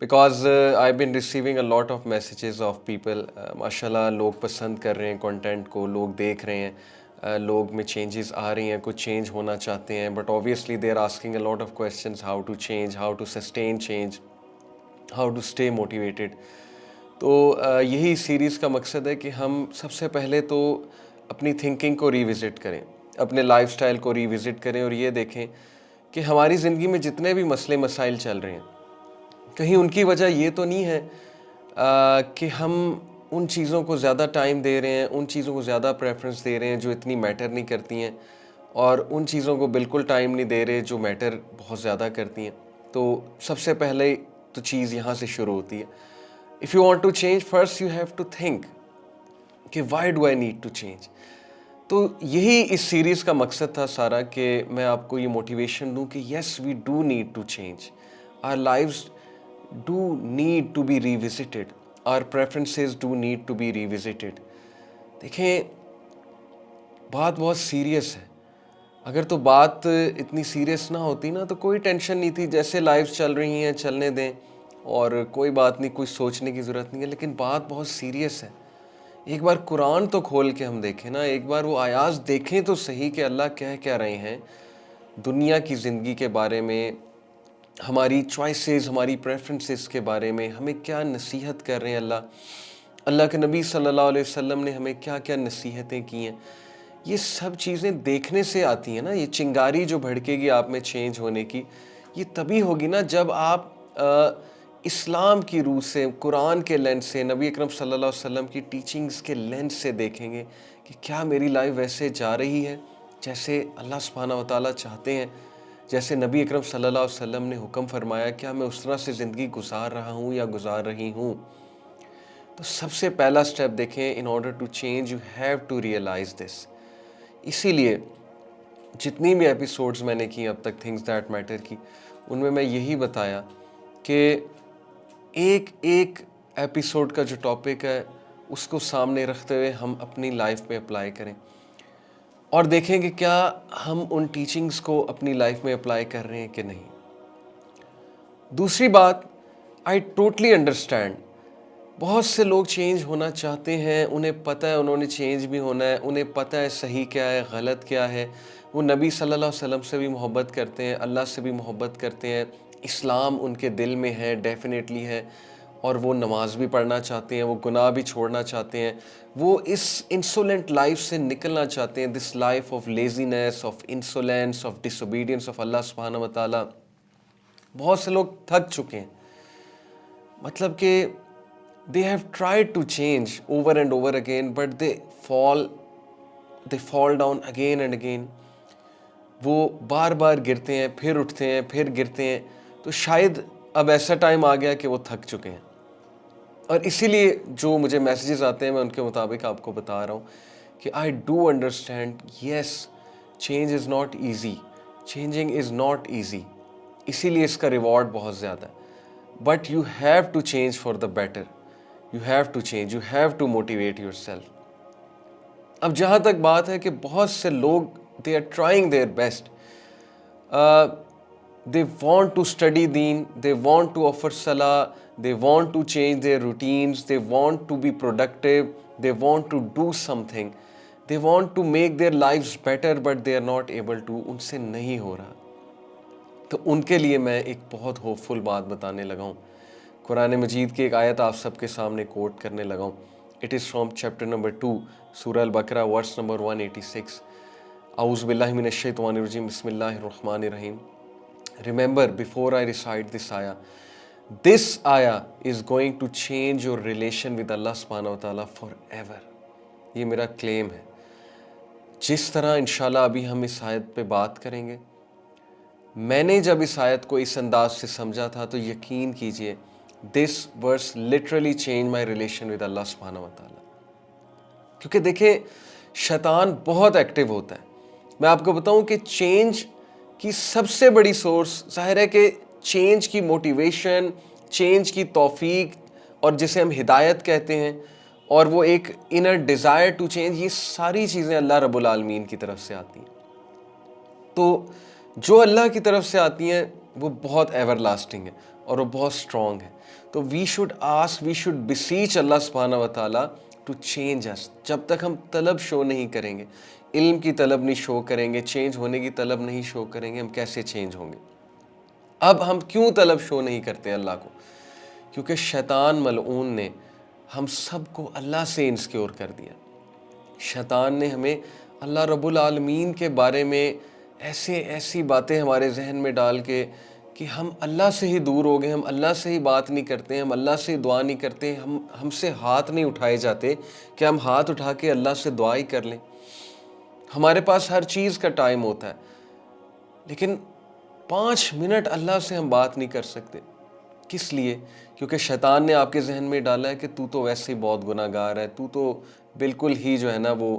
Because I been receiving a lot of messages of people. माशाल्लाह लोग पसंद कर रहे हैं कंटेंट को, लोग देख रहे हैं, लोग में चेंजेस आ रही हैं, कुछ चेंज होना चाहते हैं, but obviously they are asking a lot of questions, how to change, how to sustain change, how to stay motivated. तो यही सीरीज़ का मकसद है कि हम सबसे पहले तो अपनी थिंकिंग को रिविज़िट करें, अपने लाइफस्टाइल को रिविज़िट करें और ये देखें कि हमारी ज़िंदगी में जितने भी मसले मसाइल चल रहे हैं, कहीं उनकी वजह ये तो नहीं है कि हम उन चीज़ों को ज़्यादा टाइम दे रहे हैं, उन चीज़ों को ज़्यादा प्रेफरेंस दे रहे हैं जो इतनी मैटर नहीं करती हैं, और उन चीज़ों को बिल्कुल टाइम नहीं दे रहे जो मैटर बहुत ज़्यादा करती हैं। तो सबसे पहले तो चीज़ यहाँ से शुरू होती है। If you want to change, first you have to think कि why do I need to change. तो यही इस सीरीज़ का मकसद था सारा, कि मैं आपको ये मोटिवेशन दूं कि yes we do need to change, our lives do need to be revisited, our preferences do need to be revisited। देखें, बात बहुत सीरियस है। अगर तो बात इतनी सीरियस ना होती ना तो कोई टेंशन नहीं थी, जैसे लाइव्स चल रही हैं चलने दें और कोई बात नहीं, कुछ सोचने की ज़रूरत नहीं है। लेकिन बात बहुत सीरियस है। एक बार कुरान तो खोल के हम देखें ना, एक बार वो आयात देखें तो सही कि अल्लाह कह क्या रहे हैं दुनिया की ज़िंदगी के बारे में, हमारी चॉइसेस, हमारी प्रेफरेंसेस के बारे में हमें क्या नसीहत कर रहे हैं अल्लाह। अल्लाह के नबी सल्लल्लाहु अलैहि वसल्लम ने हमें क्या क्या नसीहतें की हैं। ये सब चीज़ें देखने से आती हैं ना। ये चिंगारी जो भड़केगी आप में चेंज होने की, ये तभी होगी ना जब आप इस्लाम की रूह से, कुरान के लेंस से, नबी अकरम सल्लल्लाहु अलैहि वसल्लम की टीचिंग्स के लेंस से देखेंगे कि क्या मेरी लाइफ वैसे जा रही है जैसे अल्लाह सुब्हानहू व तआला चाहते हैं, जैसे नबी अकरम सल्लल्लाहु अलैहि वसल्लम ने हुक्म फरमाया, क्या मैं उस तरह से ज़िंदगी गुजार रहा हूँ या गुजार रही हूँ। तो सबसे पहला स्टेप देखें, in order to change you have to realise this. इसीलिए जितनी भी एपिसोड्स मैंने की अब तक थिंग्स दैट मैटर की, उनमें मैं यही बताया कि एक एक एपिसोड का जो टॉपिक है उसको सामने रखते हुए हम अपनी लाइफ में अप्लाई करें और देखें कि क्या हम उन टीचिंग्स को अपनी लाइफ में अप्लाई कर रहे हैं कि नहीं। दूसरी बात, आई टोटली अंडरस्टैंड, बहुत से लोग चेंज होना चाहते हैं, उन्हें पता है उन्होंने चेंज भी होना है, उन्हें पता है सही क्या है गलत क्या है। वो नबी सल्लल्लाहु अलैहि वसल्लम से भी मोहब्बत करते हैं, अल्लाह से भी मोहब्बत करते हैं, इस्लाम उनके दिल में है, डेफिनेटली है, और वो नमाज भी पढ़ना चाहते हैं, वो गुनाह भी छोड़ना चाहते हैं, वो इस इंसोलेंट लाइफ से निकलना चाहते हैं, this life of laziness, of insolence, of disobedience of Allah सुब्हानहू व तआला। बहुत से लोग थक चुके हैं, मतलब कि they have tried to change over and over again but they fall down again and again। वो बार बार गिरते हैं, फिर उठते हैं, फिर गिरते हैं। तो शायद अब ऐसा टाइम आ गया कि वो थक चुके हैं, और इसीलिए जो मुझे मैसेजेस आते हैं मैं उनके मुताबिक आपको बता रहा हूँ कि I do understand, yes change is not easy, changing is not easy, इसीलिए इसका रिवॉर्ड बहुत ज़्यादा है। But you have to change for the better, you have to change, you have to motivate yourself. अब जहाँ तक बात है कि बहुत से लोग they are trying their best, they want to study deen, they want to offer salah, they want to change their routines, they want to be productive, they want to do something, they want to make their lives better but they are not able to, उनसे नहीं हो रहा। तो उनके लिए मैं एक बहुत होपफुल बात बताने लगा हूँ। कुरान मजीद की एक आयत आप सबके सामने कोट करने लगा हूँ। It is from chapter number 2 सूरह अल बकरा वर्स नंबर 186। औज़ु बिल्लाहि मिनश शैतानिर रजीम, बिस्मिल्लाहिर रहमानिर रहीम। Remember, before I recite this ayah is going to change your relation with Allah subhanahu wa ta'ala forever। ये मेरा क्लेम है। जिस तरह इंशाल्लाह अभी हम इस आयत पे बात करेंगे, मैंने जब इस आयत को इस अंदाज से समझा था तो यकीन कीजिए this verse literally change my relation with Allah सुब्हानहू व तआला। क्योंकि देखिए, शैतान बहुत एक्टिव होता है। मैं आपको बताऊं कि चेंज की सबसे बड़ी सोर्स, जाहिर है कि चेंज की मोटिवेशन, चेंज की तौफीक, और जिसे हम हिदायत कहते हैं, और वो एक इनर डिज़ायर टू चेंज, ये सारी चीज़ें अल्लाह रब्बुल आलमीन की तरफ से आती हैं। तो जो अल्लाह की तरफ से आती हैं वो बहुत एवर लास्टिंग है, और वो बहुत स्ट्रॉन्ग है। तो we should ask, we should beseech Allah सुब्हानहू व तआला टू चेंज अस। जब तक हम तलब शो नहीं करेंगे, इल्म की तलब नहीं शो करेंगे, चेंज होने की तलब नहीं शो करेंगे, हम कैसे चेंज होंगे? अब हम क्यों तलब शो नहीं करते अल्लाह को? क्योंकि शैतान मलऊन ने हम सबको अल्लाह से इंसिक्योर कर दिया। शैतान ने हमें अल्लाह रब्बुल आलमीन के बारे में ऐसी बातें हमारे जहन में डाल के कि हम अल्लाह से ही दूर हो गए, हम अल्लाह से ही बात नहीं करते, हम अल्लाह से ही दुआ नहीं करते, हमसे हाथ नहीं उठाए जाते कि हम हाथ उठा के अल्लाह से दुआ ही कर लें। हमारे पास हर चीज़ का टाइम होता है, लेकिन 5 मिनट अल्लाह से हम बात नहीं कर सकते। किस लिए? क्योंकि शैतान ने आपके जहन में डाला है कि तू तो वैसे ही बहुत गुनाहगार है, तू तो बिल्कुल ही जो है ना वो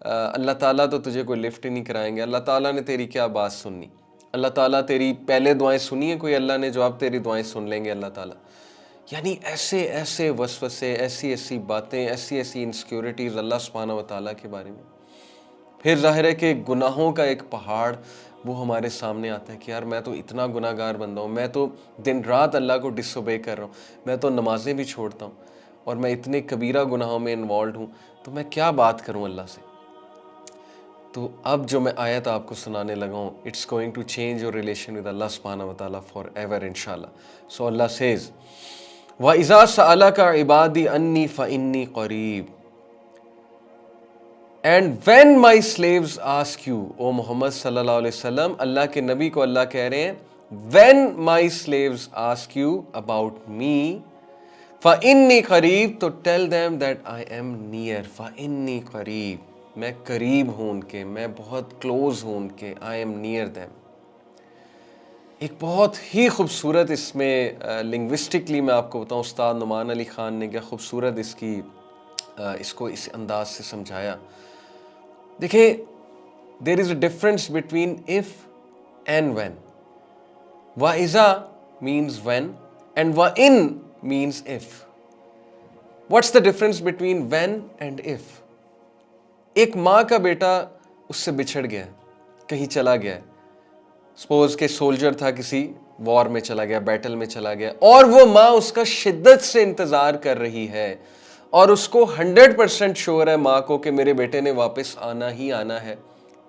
अल्लाह ताला तो तुझे कोई लिफ्ट ही नहीं कराएंगे, अल्लाह ताला ने तेरी क्या बात सुननी, अल्लाह ताला तेरी पहले दुआएं सुनी है कोई, अल्लाह ने जो अब तेरी दुआएं सुन लेंगे अल्लाह ताला। यानी ऐसे ऐसे वसवसे, ऐसी ऐसी बातें, ऐसी ऐसी इनसिक्योरिटीज़ अल्लाह सुब्हानहू व तआला के बारे में। फिर जाहिर है कि गुनाहों का एक पहाड़ वो हमारे सामने आता है कि यार मैं तो इतना गुनाहगार बंदा हूँ, मैं तो दिन रात अल्लाह को डिसोबे कर रहा हूँ, मैं तो नमाजें भी छोड़ता हूँ और मैं इतने कबीरा गुनाहों में इन्वॉल्व हूँ, तो मैं क्या बात करूँ अल्लाह से? तो अब जो मैं आयत आपको सुनाने लगा हूँ, it's going to change your relation with Allah सुब्हानहू व तआला फॉर एवर इंशाल्लाह। सो अल्लाह सेज व इज़ा सअलका इबादी अन्नी फ़इन्नी क़रीब, and when my slaves ask you, O Muhammad सल्लल्लाहु अलैहि वसल्लम, अल्लाह के नबी को अल्लाह कह रहे हैं, when my slaves ask you about me फ़इन्नी क़रीब, तो tell them that I am near. फ़इन्नी क़रीब, मैं करीब हूँ उनके, मैं बहुत क्लोज हूँ उनके, आई एम नियर देम। एक बहुत ही खूबसूरत इसमें लिंग्विस्टिकली मैं आपको बताऊँ, उस्ताद नुमान अली ख़ान ने क्या खूबसूरत इसको इस अंदाज से समझाया। देखिए, there is a difference between if and when. वाइज़ा मीन्स व्हेन एंड वाइन means if. What's the difference between when and if? एक माँ का बेटा उससे बिछड़ गया, कहीं चला गया, सपोज के सोल्जर था, किसी वॉर में चला गया, बैटल में चला गया, और वो माँ उसका शिद्दत से इंतज़ार कर रही है और उसको 100% श्योर है माँ को कि मेरे बेटे ने वापस आना ही आना है।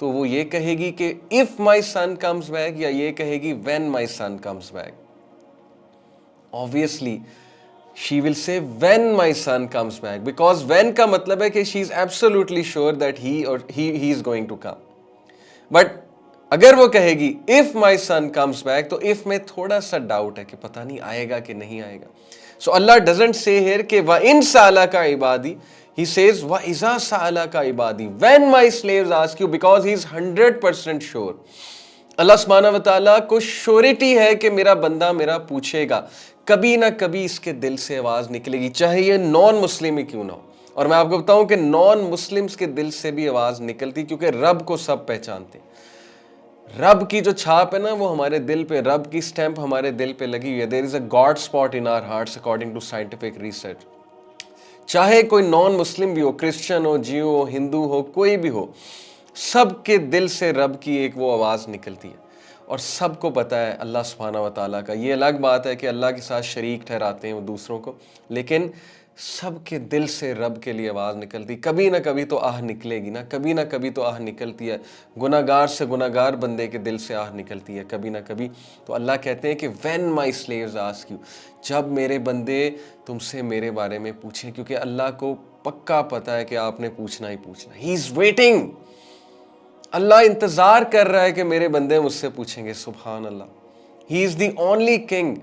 तो वो ये कहेगी कि if my son comes back, या ये कहेगी when my son comes back? Obviously she will say when my son comes back, because when का मतलब है कि she is absolutely sure that he is going to come. But अगर वो कहेगी if my son comes back, तो if में थोड़ा सा डाउट है कि पता नहीं आएगा कि नहीं आएगा। So Allah doesn't say here कि वा इन सालका इबादी, he says वा इज़ा सालका इबादी, when my slaves ask you, because he is 100% sure। अल्लाह सुब्हानहू व तआला को श्योरिटी है कि मेरा बंदा मेरा पूछेगा, कभी ना कभी इसके दिल से आवाज़ निकलेगी, चाहे ये नॉन मुस्लिम ही क्यों ना हो। और मैं आपको बताऊं कि नॉन मुस्लिम्स के दिल से भी आवाज़ निकलती, क्योंकि रब को सब पहचानते हैं। रब की जो छाप है ना वो हमारे दिल पे, रब की स्टैंप हमारे दिल पे लगी हुई है। There is a god spot in our hearts according to scientific research. चाहे कोई नॉन मुस्लिम भी हो, क्रिश्चियन हो, जियो हो, हिंदू हो, कोई भी हो, सबके दिल से रब की एक वो आवाज़ निकलती है। और सबको पता है अल्लाह सुब्हानहू व तआला का। ये अलग बात है कि अल्लाह के साथ शरीक ठहराते हैं वो दूसरों को, लेकिन सबके दिल से रब के लिए आवाज़ निकलती। कभी ना कभी तो आह निकलेगी ना, कभी ना कभी तो आह निकलती है। गुनाहगार से गुनाहगार बंदे के दिल से आह निकलती है कभी ना कभी। तो अल्लाह कहते हैं कि when my slaves ask you, जब मेरे बंदे तुमसे मेरे बारे में पूछें, क्योंकि अल्लाह को पक्का पता है कि आपने पूछना ही पूछना। ही इज़ वेटिंग, अल्लाह इंतज़ार कर रहा है कि मेरे बंदे मुझसे पूछेंगे। सुभान अल्लाह, he is the only king.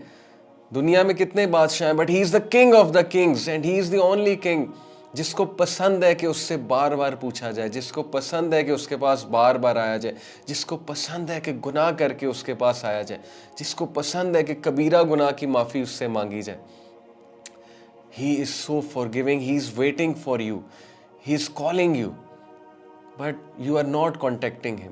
दुनिया में कितने बादशाह हैं, but he is the king of the kings and he is the only king, जिसको पसंद है कि उससे बार बार पूछा जाए, जिसको पसंद है कि उसके पास बार बार आया जाए, जिसको पसंद है कि गुनाह करके उसके पास आया जाए, जिसको पसंद है कि कबीरा गुनाह की माफ़ी उससे मांगी जाए। He is so forgiving, he is waiting for you, he is calling you, but you are not contacting him.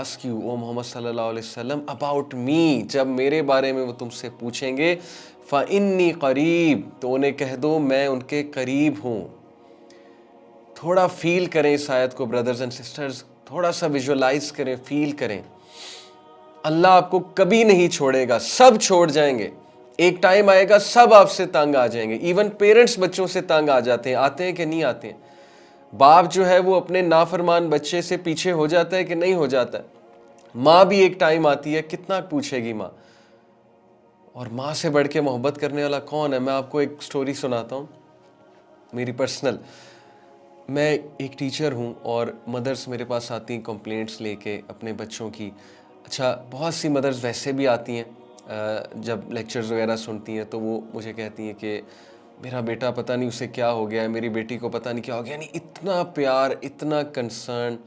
ask you, O Muhammad sallallahu alaihi wasallam, about me, जब मेरे बारे में वो तुमसे पूछेंगे, फ़इन्नी क़रीब, तो उन्हें कह दो मैं उनके करीब हूँ। थोड़ा फील करें इस आयत को ब्रदर्स एंड सिस्टर्स, थोड़ा सा विजुअलाइज करें, फील करें। अल्लाह आपको कभी नहीं छोड़ेगा, सब छोड़ जाएंगे, एक टाइम आएगा सब आपसे तंग आ जाएंगे। इवन पेरेंट्स बच्चों से तंग आ जाते हैं, आते हैं कि नहीं आते हैं? बाप जो है वो अपने नाफरमान बच्चे से पीछे हो जाता है कि नहीं हो जाता है? माँ भी एक टाइम आती है, कितना पूछेगी माँ। और माँ से बढ़ के मोहब्बत करने वाला कौन है? मैं आपको एक स्टोरी सुनाता हूँ मेरी पर्सनल। मैं एक टीचर हूँ और मदर्स मेरे पास आती हैं कंप्लेंट्स लेके अपने बच्चों की। अच्छा, बहुत सी मदर्स वैसे भी आती हैं, जब लेक्चर्स वगैरह सुनती हैं तो वो मुझे कहती हैं कि मेरा बेटा पता नहीं उसे क्या हो गया है, मेरी बेटी को पता नहीं क्या हो गया। नहीं, इतना प्यार, इतना concern,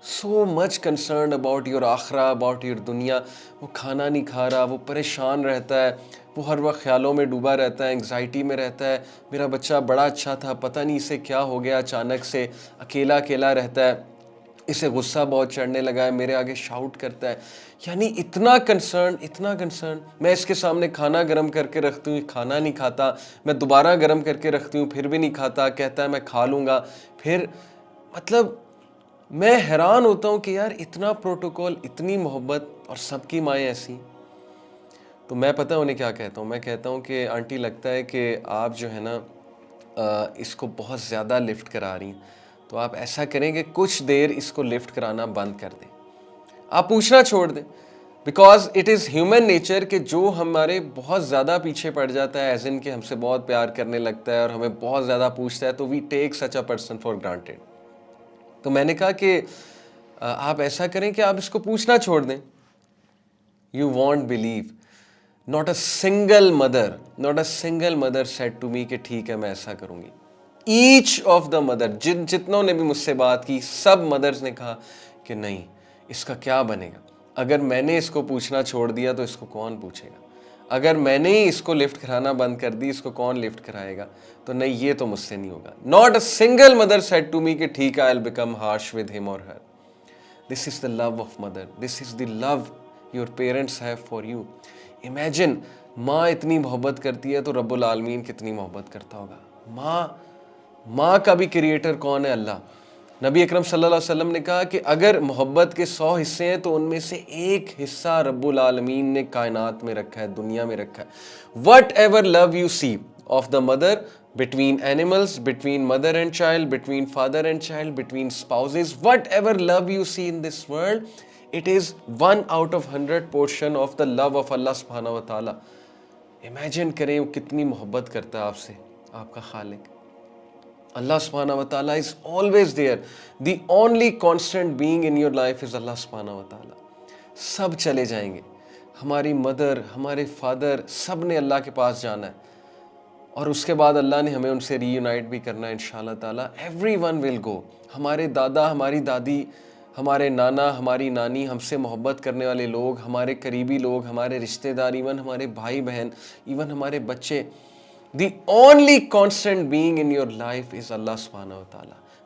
so much concern about your आखरा, अबाउट योर दुनिया। वो खाना नहीं खा रहा, वो परेशान रहता है, वो हर वक्त ख्यालों में डूबा रहता है, एंग्जाइटी में रहता है। मेरा बच्चा बड़ा अच्छा था, पता नहीं इसे क्या हो गया, अचानक से अकेला अकेला रहता है, इसे गुस्सा बहुत चढ़ने लगा है, मेरे आगे शाउट करता है। यानी इतना कंसर्न, इतना कंसर्न। मैं इसके सामने खाना गर्म करके रखती हूँ, खाना नहीं खाता। मैं दोबारा गर्म करके रखती हूँ, फिर भी नहीं खाता, कहता है मैं खा लूँगा। फिर मतलब मैं हैरान होता हूँ कि यार इतना प्रोटोकॉल, इतनी मोहब्बत, और सबकी माएँ ऐसी। तो मैं पता है उन्हें क्या कहता हूँ? मैं कहता हूँ कि आंटी लगता है कि आप जो है ना इसको बहुत ज़्यादा लिफ्ट करा रही हैं, तो आप ऐसा करें कि कुछ देर इसको लिफ्ट कराना बंद कर दें, आप पूछना छोड़ दें। Because it is human nature कि जो हमारे बहुत ज़्यादा पीछे पड़ जाता है, एज इन कि हमसे बहुत प्यार करने लगता है और हमें बहुत ज़्यादा पूछता है, तो we take such a person for granted. तो मैंने कहा कि आप ऐसा करें कि आप इसको पूछना छोड़ दें। You won't believe, not a single mother said to me कि ठीक है मैं ऐसा करूंगी। ईच ऑफ द मदर, जितनों ने भी मुझसे बात की, सब मदर्स ने कहा कि नहीं, इसका क्या बनेगा? अगर मैंने इसको पूछना छोड़ दिया तो इसको कौन पूछेगा? अगर मैंने ही इसको लिफ्ट कराना बंद कर दी, इसको कौन लिफ्ट कराएगा? तो नहीं, ये तो मुझसे नहीं होगा। Not a single mother said to me कि ठीक है, I will become harsh with him or her. This is the love of mother, this is the love your parents have for you. Imagine, माँ इतनी मोहब्बत करती है तो रब्बुल आलमीन कितनी मोहब्बत करता होगा। माँ का भी क्रिएटर कौन है? अल्लाह। नबी अकरम सल्लल्लाहु अलैहि वसल्लम ने कहा कि अगर मोहब्बत के 100 हिस्से हैं तो उनमें से एक हिस्सा रब्बुल आलमीन ने कायनात में रखा है, दुनिया में रखा है। Whatever love you see of the mother, between animals, between mother and child, between father and child, between spouses, whatever love you see in this world, it is 1 out of 100 portion of the love of Allah subhanahu wa ta'ala. Imagine करें वो कितनी मोहब्बत करता है आपसे, आपका खालिक। Allah subhanahu wa ta'ala is always there. The only constant being in your life is Allah subhanahu wa ta'ala. सब चले जाएंगे, हमारी मदर, हमारे फादर, सब ने अल्लाह के पास जाना है, और उसके बाद अल्लाह ने हमें उनसे रीयूनाइट भी करना है इंशाल्लाह ताला। Everyone will go. हमारे दादा, हमारी दादी, हमारे नाना, हमारी नानी, हमसे मोहब्बत करने वाले लोग, हमारे करीबी लोग, हमारे रिश्तेदार, इवन हमारे भाई बहन, इवन हमारे बच्चे। The only constant being in your life is Allah subhanahu wa ta'ala.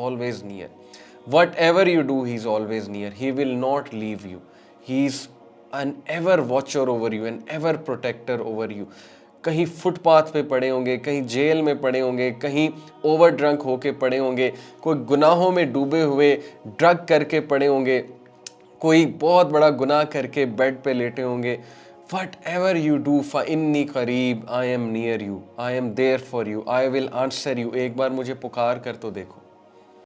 always near. Whatever you do, He is always near. He will not leave you. He is an ever watcher over you, an ever protector over you. कहीं footpath पे पड़े होंगे, कहीं jail में पड़े होंगे, कहीं over drunk होके पड़े होंगे, कोई गुनाहों में डूबे हुए ड्रग करके पड़े होंगे, कोई बहुत बड़ा गुनाह करके बेड पे लेटे होंगे। Whatever you do, फ़इन्नी क़रीब, I am near you, I am there for you, I will answer you. एक बार मुझे पुकार कर तो देखो।